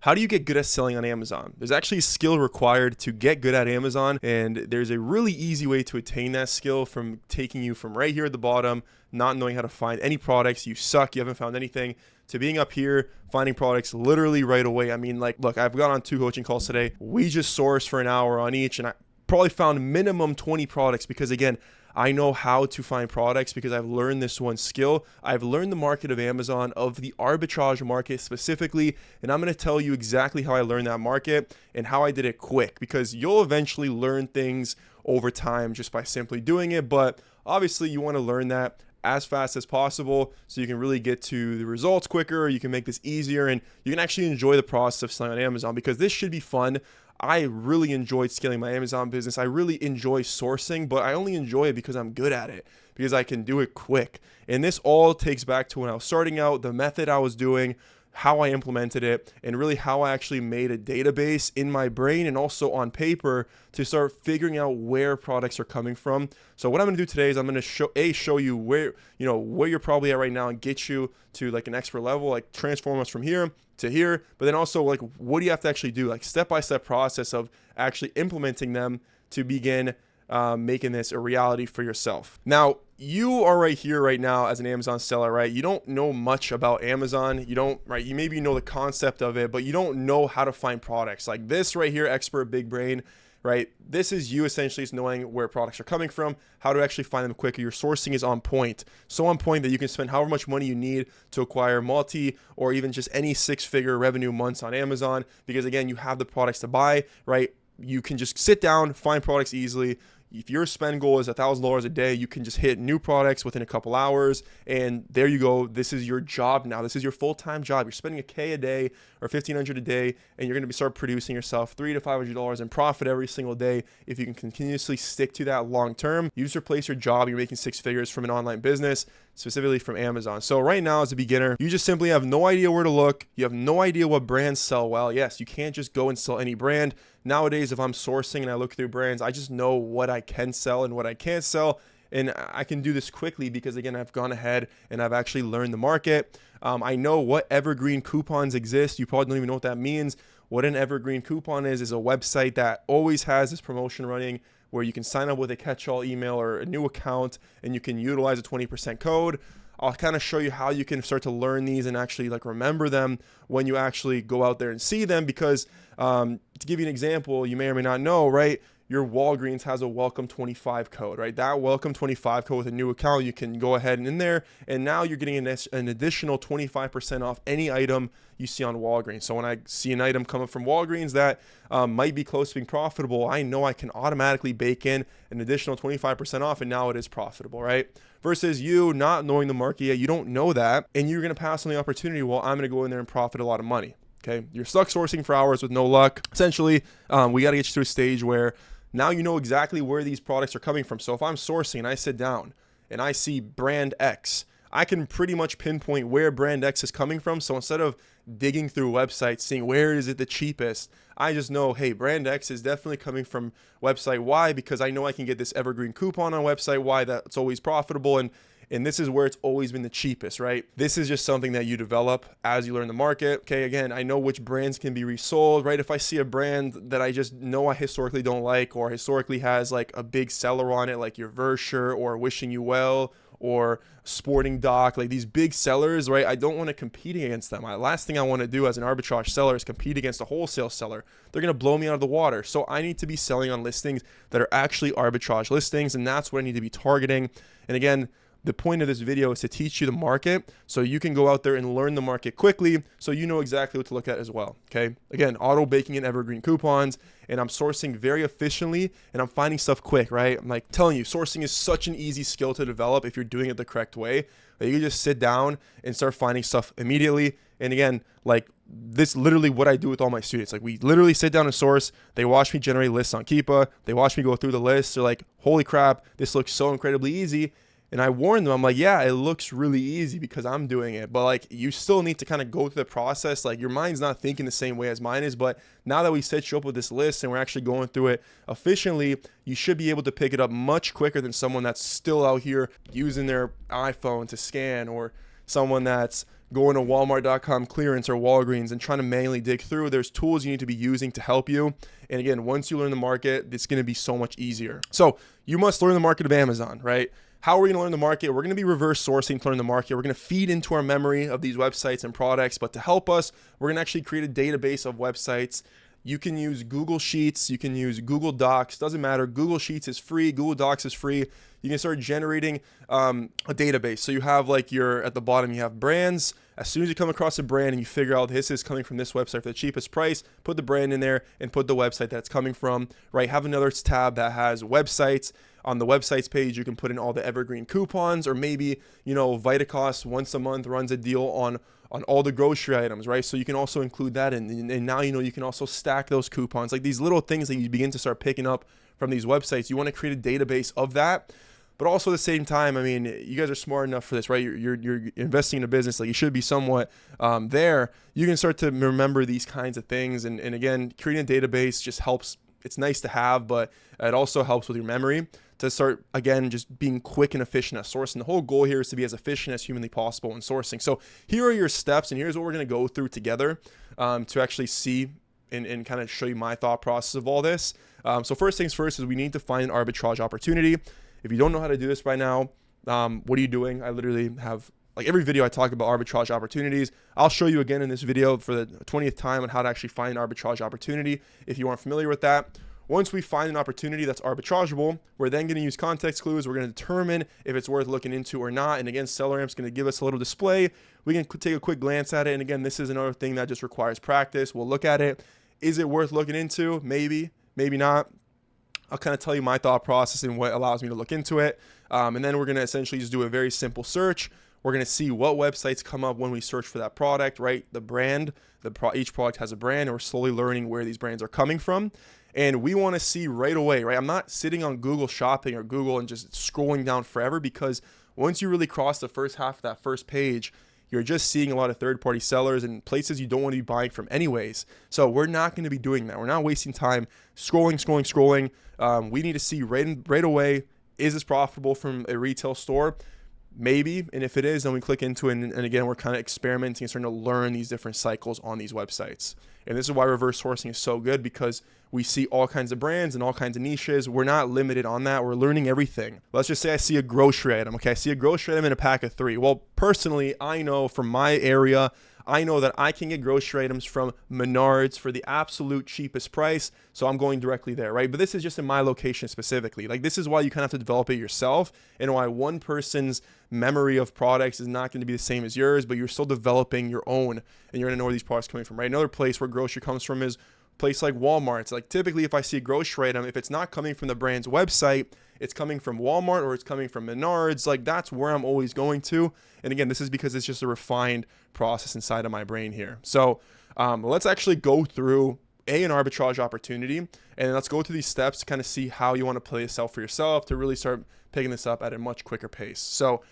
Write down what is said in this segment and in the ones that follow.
How do you get good at selling on Amazon? There's actually a skill required to get good at Amazon, and there's a really easy way to attain that skill from taking you from right here at the bottom, not knowing how to find any products, you suck, you haven't found anything, to being up here, finding products literally right away. I mean, like, look, I've got on 2 coaching calls today. We just sourced for an hour on each, and I probably found minimum 20 products because, again, I know how to find products because I've learned this one skill. I've learned the market of Amazon, of the arbitrage market specifically, and I'm going to tell you exactly how I learned that market and how I did it quick, because you'll eventually learn things over time just by simply doing it. But obviously you want to learn that as fast as possible so you can really get to the results quicker. You can make this easier and you can actually enjoy the process of selling on Amazon, because this should be fun. I really enjoyed scaling my Amazon business. I really enjoy sourcing, but I only enjoy it because I'm good at it, because I can do it quick. And this all takes back to when I was starting out, the method I was doing, how I implemented it, and really how I actually made a database in my brain and also on paper to start figuring out where products are coming from. So what I'm going to do today is I'm going to show you where you're probably at right now and get you to like an expert level, like transform us from here to here, but then also like what do you have to actually do, like step-by-step process of actually implementing them to begin making this a reality for yourself. Now, you are right here right now as an Amazon seller, right? You don't know much about Amazon. You don't, right? You maybe know the concept of it, but you don't know how to find products. Like this right here, expert big brain, right? This is you essentially is knowing where products are coming from, how to actually find them quicker. Your sourcing is on point. So on point that you can spend however much money you need to acquire multi or even just any 6-figure revenue months on Amazon, because again, you have the products to buy, right? You can just sit down, find products easily. If your spend goal is $1,000 a day, you can just hit new products within a couple hours, and there you go. This is your job now. This is your full-time job. You're spending $1,000 a day or $1,500 a day, and you're going to start producing yourself $300 to $500 in profit every single day if you can continuously stick to that long term. You just replace your job. You're making 6 figures from an online business, specifically from Amazon. So right now, as a beginner, you just simply have no idea where to look. You have no idea what brands sell well. Yes, you can't just go and sell any brand. Nowadays, if I'm sourcing and I look through brands, I just know what I can sell and what I can't sell. And I can do this quickly because, again, I've gone ahead and I've actually learned the market. I know what evergreen coupons exist. You probably don't even know what that means. What an evergreen coupon is a website that always has this promotion running where you can sign up with a catch-all email or a new account and you can utilize a 20% code. I'll kind of show you how you can start to learn these and actually like remember them when you actually go out there and see them, because to give you an example, you may or may not know, right? Your Walgreens has a welcome 25 code, right? That welcome 25 code with a new account, you can go ahead and in there, and now you're getting an additional 25% off any item you see on Walgreens. So when I see an item coming from Walgreens that might be close to being profitable, I know I can automatically bake in an additional 25% off, and now it is profitable, right? Versus you not knowing the market yet, you don't know that, and you're going to pass on the opportunity. Well, I'm going to go in there and profit a lot of money. Okay, you're stuck sourcing for hours with no luck. Essentially, we got to get you to a stage where now you know exactly where these products are coming from. So if I'm sourcing and I sit down and I see brand X, I can pretty much pinpoint where brand X is coming from. So instead of digging through websites, seeing where is it the cheapest, I just know, hey, brand X is definitely coming from website Y, because I know I can get this evergreen coupon on website Y that's always profitable, and this is where it's always been the cheapest, right? This is just something that you develop as you learn the market. Okay, again, I know which brands can be resold, right? If I see a brand that I just know I historically don't like, or historically has like a big seller on it, like your Versure or Wishing You Well or Sporting Doc, like these big sellers, right? I don't want to compete against them. Last thing I want to do as an arbitrage seller is compete against a wholesale seller. They're going to blow me out of the water. So I need to be selling on listings that are actually arbitrage listings, and that's what I need to be targeting. And again, the point of this video is to teach you the market so you can go out there and learn the market quickly so you know exactly what to look at as well, okay? Again, auto baking in evergreen coupons, and I'm sourcing very efficiently, and I'm finding stuff quick, right? I'm like telling you, sourcing is such an easy skill to develop if you're doing it the correct way. That you can just sit down and start finding stuff immediately. And again, like this literally what I do with all my students. Like we literally sit down and source. They watch me generate lists on Keepa. They watch me go through the list. They're like, holy crap, this looks so incredibly easy. And I warn them, I'm like, yeah, it looks really easy because I'm doing it. But like, you still need to kind of go through the process. Like your mind's not thinking the same way as mine is. But now that we set you up with this list and we're actually going through it efficiently, you should be able to pick it up much quicker than someone that's still out here using their iPhone to scan, or someone that's going to Walmart.com clearance or Walgreens and trying to manually dig through. There's tools you need to be using to help you. And again, once you learn the market, it's going to be so much easier. So you must learn the market of Amazon, right? How are we going to learn the market? We're going to be reverse sourcing to learn the market. We're going to feed into our memory of these websites and products. But to help us, we're going to actually create a database of websites. You can use Google Sheets. You can use Google Docs. Doesn't matter. Google Sheets is free. Google Docs is free. You can start generating a database. So you have like at the bottom, you have brands. As soon as you come across a brand and you figure out this is coming from this website for the cheapest price, put the brand in there and put the website that's coming from, right? Have another tab that has websites. On the websites page, you can put in all the evergreen coupons, or maybe, Vitacost once a month runs a deal on all the grocery items, right? So you can also include that in, and now, you can also stack those coupons, like these little things that you begin to start picking up from these websites. You want to create a database of that. But also at the same time, I mean, you guys are smart enough for this, right? You're investing in a business, like you should be somewhat there. You can start to remember these kinds of things. And again, creating a database just helps. It's nice to have, but it also helps with your memory to start, again, just being quick and efficient at sourcing. The whole goal here is to be as efficient as humanly possible in sourcing. So here are your steps, and here's what we're going to go through together to actually see and kind of show you my thought process of all this. So first things first is we need to find an arbitrage opportunity. If you don't know how to do this by now, what are you doing? I literally have, like, every video I talk about arbitrage opportunities. I'll show you again in this video for the 20th time on how to actually find an arbitrage opportunity if you aren't familiar with that. Once we find an opportunity that's arbitrageable, we're then going to use context clues. We're going to determine if it's worth looking into or not. And again, SellerAmp's going to give us a little display. We can take a quick glance at it. And again, this is another thing that just requires practice. We'll look at it. Is it worth looking into? Maybe, maybe not. I'll kind of tell you my thought process and what allows me to look into it. And then we're going to essentially just do a very simple search. We're going to see what websites come up when we search for that product, right? The brand, each product has a brand, and we're slowly learning where these brands are coming from. And we want to see right away, right? I'm not sitting on Google Shopping or Google and just scrolling down forever, because once you really cross the first half of that first page, you're just seeing a lot of third-party sellers and places you don't want to be buying from anyways. So we're not going to be doing that. We're not wasting time scrolling. We need to see right away, is this profitable from a retail store? Maybe. And if it is, then we click into it. And again, we're kind of experimenting and starting to learn these different cycles on these websites. And this is why reverse sourcing is so good, because we see all kinds of brands and all kinds of niches. We're not limited on that. We're learning everything. Let's just say I see a grocery item. Okay, I see a grocery item in a pack of 3. Well, personally, I know from my area, I know that I can get grocery items from Menards for the absolute cheapest price. So I'm going directly there, right? But this is just in my location specifically. Like, this is why you kind of have to develop it yourself, and why one person's memory of products is not going to be the same as yours, but you're still developing your own, and you're going to know where these products are coming from, right? Another place where grocery comes from is a place like Walmart. It's like, typically if I see a grocery item, if it's not coming from the brand's website, it's coming from Walmart or it's coming from Menards. Like, that's where I'm always going to. And again, this is because it's just a refined process inside of my brain here. So let's actually go through an arbitrage opportunity, and let's go through these steps to kind of see how you want to play this out for yourself to really start picking this up at a much quicker pace. So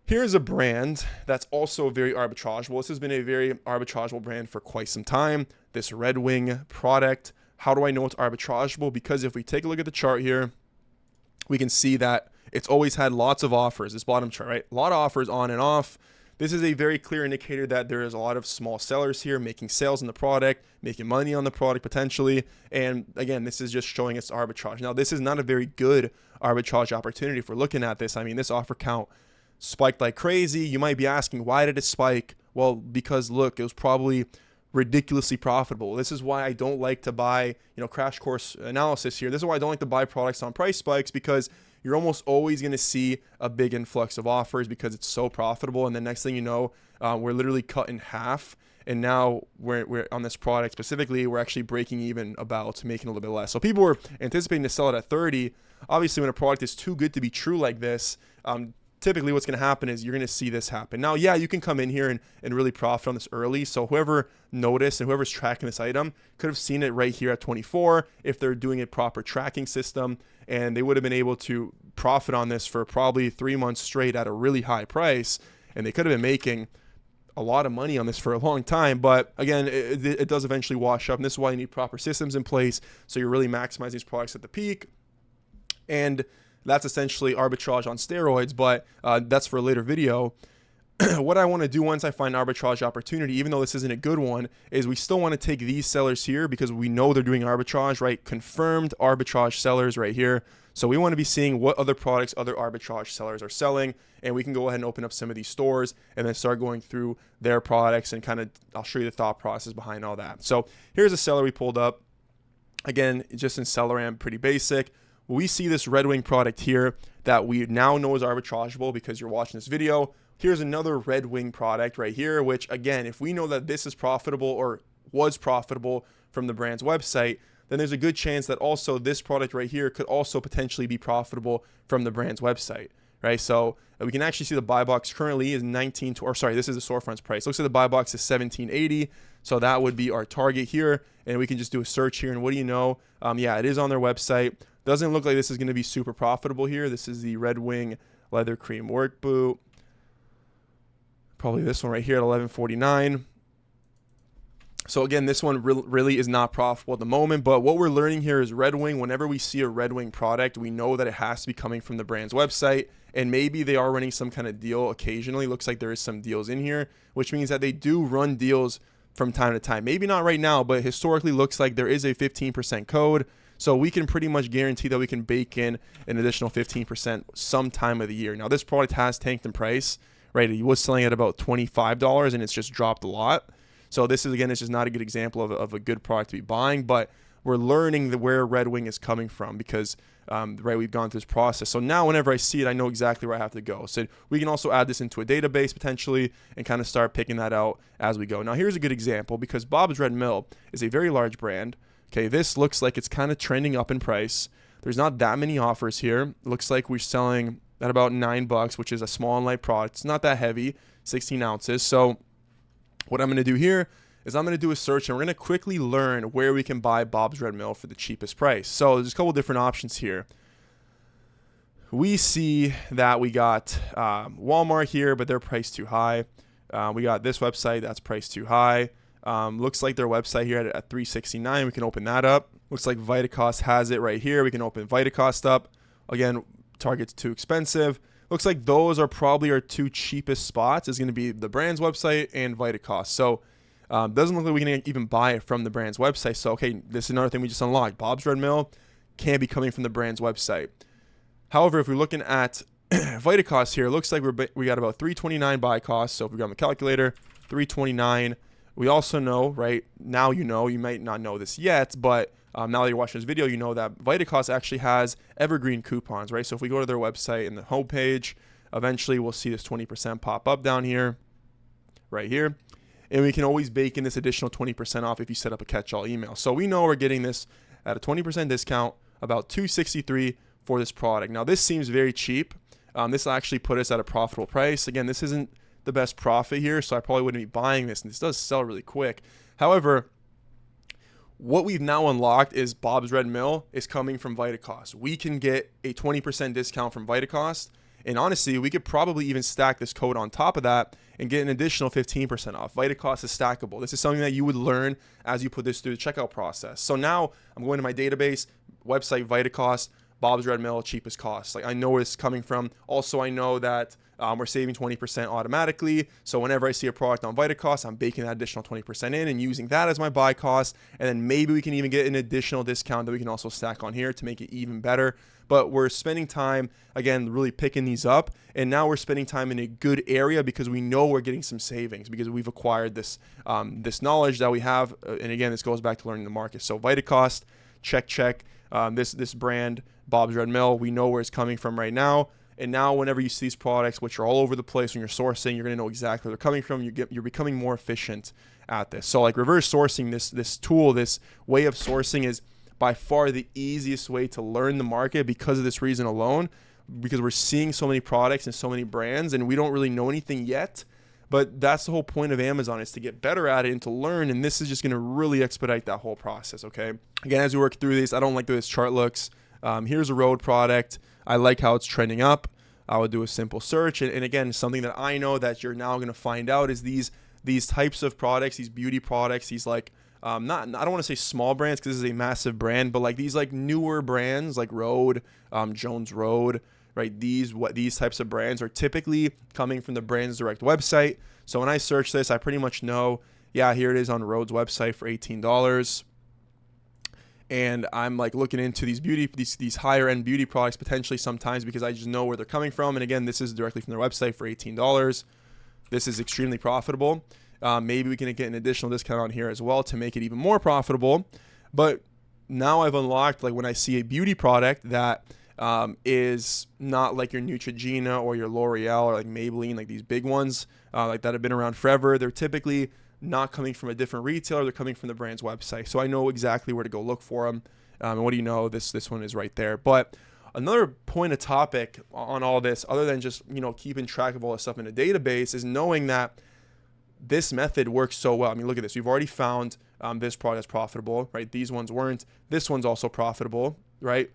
here's a brand that's also very arbitrageable. This has been a very arbitrageable brand for quite some time. This Red Wing product. How do I know it's arbitrageable? Because if we take a look at the chart here, we can see that it's always had lots of offers. This bottom chart, right? A lot of offers on and off. This is a very clear indicator that there is a lot of small sellers here making sales on the product, making money on the product potentially. And again, this is just showing us arbitrage. Now, this is not a very good arbitrage opportunity if we're looking at this. I mean, this offer count spiked like crazy. You might be asking, why did it spike? Well, because look, it was probably ridiculously profitable. This is why I don't like to buy, crash course analysis here. This is why I don't like to buy products on price spikes, because you're almost always going to see a big influx of offers because it's so profitable. And the next thing you know, we're literally cut in half. And now we're on this product specifically, we're actually breaking even about making a little bit less. So people were anticipating to sell it at 30. Obviously, when a product is too good to be true like this, typically what's going to happen is you're going to see this happen. Now, yeah, you can come in here and really profit on this early. So whoever noticed and whoever's tracking this item could have seen it right here at 24 if they're doing a proper tracking system, and they would have been able to profit on this for probably 3 months straight at a really high price, and they could have been making a lot of money on this for a long time. But again, it does eventually wash up, and this is why you need proper systems in place so you're really maximizing these products at the peak. And that's essentially arbitrage on steroids, but that's for a later video. what I want to do once I find arbitrage opportunity, even though this isn't a good one, is we still want to take these sellers here because we know they're doing arbitrage, right? Confirmed arbitrage sellers right here. So we want to be seeing what other products other arbitrage sellers are selling, and we can go ahead and open up some of these stores and then start going through their products and kind of, I'll show you the thought process behind all that. So here's a seller we pulled up. Again, just in Selleram, pretty basic. We see this Red Wing product here that we now know is arbitrageable because you're watching this video. Here's another Red Wing product right here, which again, if we know that this is profitable or was profitable from the brand's website, then there's a good chance that also this product right here could also potentially be profitable from the brand's website, right? So we can actually see the buy box currently is this is the storefront's price. Looks like the buy box is $17.80. So that would be our target here. And we can just do a search here. And what do you know? Yeah, it is on their website. Doesn't look like this is going to be super profitable here. This is the Red Wing Leather Cream Work Boot. Probably this one right here at $11.49. So again, this one really is not profitable at the moment, but what we're learning here is Red Wing, whenever we see a Red Wing product, we know that it has to be coming from the brand's website, and maybe they are running some kind of deal occasionally. Looks like there is some deals in here, which means that they do run deals from time to time. Maybe not right now, but historically looks like there is a 15% code. So we can pretty much guarantee that we can bake in an additional 15% some time of the year. Now this product has tanked in price, right? He was selling at about $25 and it's just dropped a lot. So this is, again, it's just not a good example of a good product to be buying, but we're learning where Red Wing is coming from because, right, we've gone through this process. So now whenever I see it, I know exactly where I have to go. So we can also add this into a database potentially and kind of start picking that out as we go. Now here's a good example because Bob's Red Mill is a very large brand. Okay, this looks like it's kind of trending up in price. There's not that many offers here. Looks like we're selling at about $9, which is a small and light product. It's not that heavy, 16 ounces. So what I'm going to do here is I'm going to do a search and we're going to quickly learn where we can buy Bob's Red Mill for the cheapest price. So there's a couple different options here. We see that we got Walmart here, but they're priced too high. We got this website that's priced too high. Looks like their website here at $3.69. We can open that up. Looks like Vitacost has it right here. We can open Vitacost up. Again, Target's too expensive. Looks like those are probably our two cheapest spots. Is going to be the brand's website and Vitacost. So doesn't look like we can even buy it from the brand's website. So okay, this is another thing we just unlocked. Bob's Red Mill can't be coming from the brand's website. However, if we're looking at Vitacost here, it looks like we got about $3.29 buy cost. So if we go on the calculator, $3.29. We also know, right now, you might not know this yet, but now that you're watching this video, you know that Vitacost actually has evergreen coupons, right? So if we go to their website and the homepage, eventually we'll see this 20% pop up down here, right here. And we can always bake in this additional 20% off if you set up a catch-all email. So we know we're getting this at a 20% discount, about $2.63 for this product. Now this seems very cheap. This will actually put us at a profitable price. Again, this isn't the best profit here, so I probably wouldn't be buying this, and this does sell really quick. However, what we've now unlocked is Bob's Red Mill is coming from Vitacost. We can get a 20% discount from Vitacost, and honestly, we could probably even stack this code on top of that and get an additional 15% off. Vitacost is stackable. This is something that you would learn as you put this through the checkout process. So now I'm going to my database, website Vitacost, Bob's Red Mill, cheapest cost. Like I know where it's coming from. Also, I know that we're saving 20% automatically. So whenever I see a product on Vitacost, I'm baking that additional 20% in and using that as my buy cost. And then maybe we can even get an additional discount that we can also stack on here to make it even better. But we're spending time, again, really picking these up. And now we're spending time in a good area because we know we're getting some savings because we've acquired this, this knowledge that we have. And again, this goes back to learning the market. So Vitacost, check. This brand, Bob's Red Mill, we know where it's coming from right now. And now whenever you see these products, which are all over the place when you're sourcing, you're going to know exactly where they're coming from. You're becoming more efficient at this. So like reverse sourcing, this tool, this way of sourcing is by far the easiest way to learn the market because of this reason alone, because we're seeing so many products and so many brands and we don't really know anything yet. But that's the whole point of Amazon, is to get better at it and to learn. And this is just going to really expedite that whole process, okay? Again, as we work through these, I don't like the way this chart looks. Here's a road product. I like how it's trending up. I would do a simple search. And again, something that I know that you're now going to find out is these types of products, these beauty products, these like, I don't want to say small brands because this is a massive brand, but like these like newer brands like Rhode, Jones Road, right? These types of brands are typically coming from the brand's direct website. So when I search this, I pretty much know, yeah, here it is on Rhode's website for $18. And I'm like looking into these higher end beauty products potentially sometimes because I just know where they're coming from. And again, this is directly from their website for $18. This is extremely profitable. Maybe we can get an additional discount on here as well to make it even more profitable. But now I've unlocked, like when I see a beauty product that is not like your Neutrogena or your L'Oreal or like Maybelline, like these big ones like that have been around forever. They're typically not coming from a different retailer. They're coming from the brand's website. So I know exactly where to go look for them. And what do you know? This one is right there. But another point of topic on all this, other than just, keeping track of all this stuff in a database, is knowing that this method works so well. I mean, look at this. We've already found this product is profitable, right? These ones weren't. This one's also profitable, right?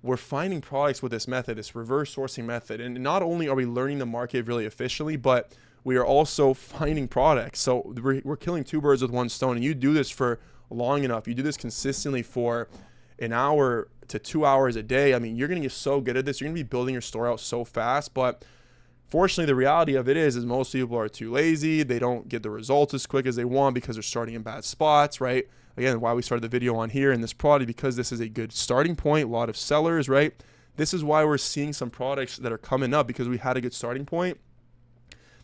We're finding products with this method, this reverse sourcing method. And not only are we learning the market really efficiently, but we are also finding products. So we're killing two birds with one stone. And you do this for long enough. You do this consistently for an hour to 2 hours a day. I mean, you're going to get so good at this. You're going to be building your store out so fast. But fortunately, the reality of it is most people are too lazy. They don't get the results as quick as they want because they're starting in bad spots, right? Again, why we started the video on here in this product, because this is a good starting point. A lot of sellers, right? This is why we're seeing some products that are coming up, because we had a good starting point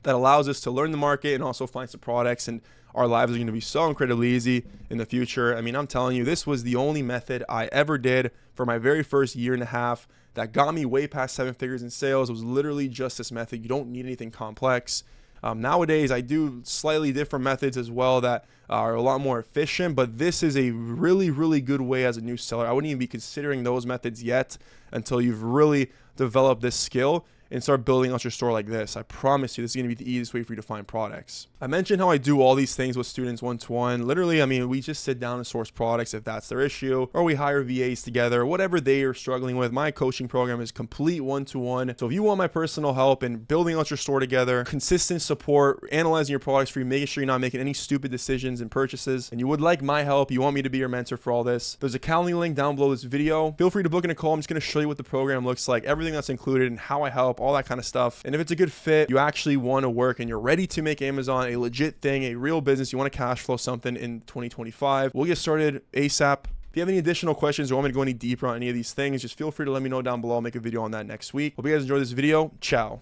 that allows us to learn the market and also find some products, and our lives are going to be so incredibly easy in the future. I mean, I'm telling you, this was the only method I ever did for my very first year and a half that got me way past 7 figures in sales. It was literally just this method. You don't need anything complex. Nowadays, I do slightly different methods as well that are a lot more efficient, but this is a really, really good way as a new seller. I wouldn't even be considering those methods yet until you've really developed this skill and start building out your store like this. I promise you, this is going to be the easiest way for you to find products. I mentioned how I do all these things with students one-to-one. Literally, I mean, we just sit down and source products if that's their issue, or we hire VAs together, whatever they are struggling with. My coaching program is complete one-to-one. So if you want my personal help in building out your store together, consistent support, analyzing your products for you, making sure you're not making any stupid decisions and purchases, and you would like my help, you want me to be your mentor for all this, there's a Calendly link down below this video. Feel free to book in a call. I'm just going to show you what the program looks like, everything that's included, and how I help, all that kind of stuff. And if it's a good fit, you actually want to work and you're ready to make Amazon a legit thing, a real business, you want to cash flow something in 2025, we'll get started ASAP. If you have any additional questions or want me to go any deeper on any of these things, just feel free to let me know down below. I'll make a video on that next week. Hope you guys enjoyed this video. Ciao.